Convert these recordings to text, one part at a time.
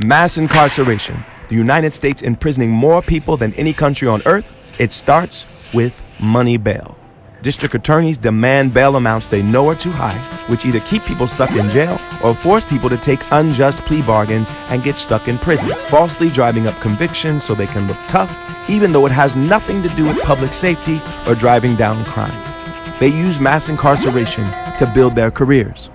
Mass incarceration, the United States imprisoning more people than any country on earth, it starts with money bail. District attorneys demand bail amounts they know are too high, which either keep people stuck in jail or force people to take unjust plea bargains and get stuck in prison, falsely driving up convictions so they can look tough, even though it has nothing to do with public safety or driving down crime. They use mass incarceration to build their careers.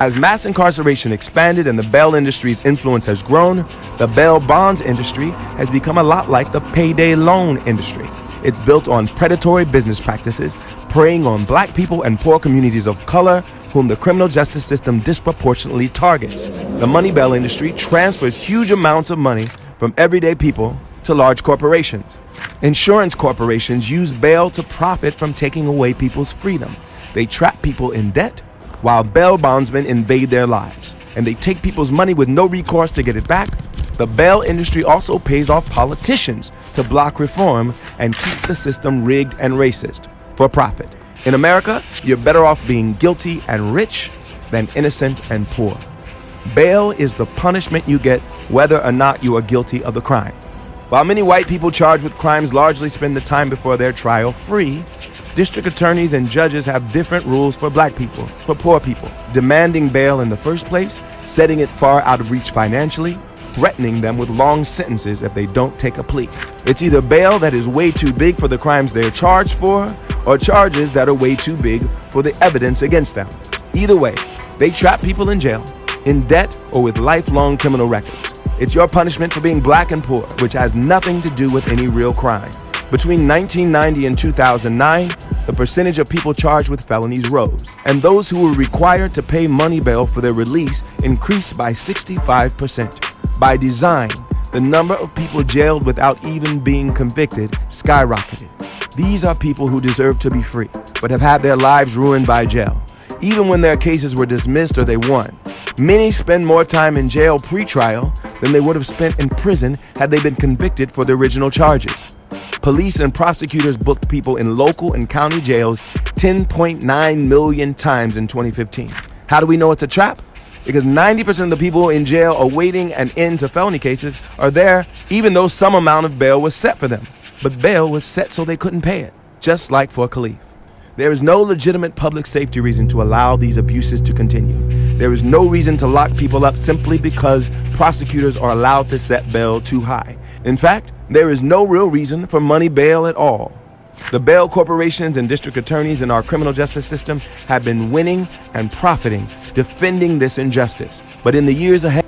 As mass incarceration expanded and the bail industry's influence has grown, the bail bonds industry has become a lot like the payday loan industry. It's built on predatory business practices, preying on black people and poor communities of color whom the criminal justice system disproportionately targets. The money bail industry transfers huge amounts of money from everyday people to large corporations. Insurance corporations use bail to profit from taking away people's freedom. They trap people in debt, while bail bondsmen invade their lives, and they take people's money with no recourse to get it back. The bail industry also pays off politicians to block reform and keep the system rigged and racist for profit. In America, you're better off being guilty and rich than innocent and poor. Bail is the punishment you get whether or not you are guilty of the crime. While many white people charged with crimes largely spend the time before their trial free, district attorneys and judges have different rules for black people, for poor people, demanding bail in the first place, setting it far out of reach financially, threatening them with long sentences if they don't take a plea. It's either bail that is way too big for the crimes they're charged for, or charges that are way too big for the evidence against them. Either way, they trap people in jail, in debt, or with lifelong criminal records. It's your punishment for being black and poor, which has nothing to do with any real crime. Between 1990 and 2009, the percentage of people charged with felonies rose, and those who were required to pay money bail for their release increased by 65%. By design, the number of people jailed without even being convicted skyrocketed. These are people who deserve to be free, but have had their lives ruined by jail, even when their cases were dismissed or they won. Many spend more time in jail pre-trial than they would have spent in prison had they been convicted for the original charges. Police and prosecutors booked people in local and county jails 10.9 million times in 2015. How do we know it's a trap? Because 90% of the people in jail awaiting an end to felony cases are there even though some amount of bail was set for them. But bail was set so they couldn't pay it, just like for Khalif. There is no legitimate public safety reason to allow these abuses to continue. There is no reason to lock people up simply because prosecutors are allowed to set bail too high. In fact, there is no real reason for money bail at all. The bail corporations and district attorneys in our criminal justice system have been winning and profiting, defending this injustice. But in the years ahead,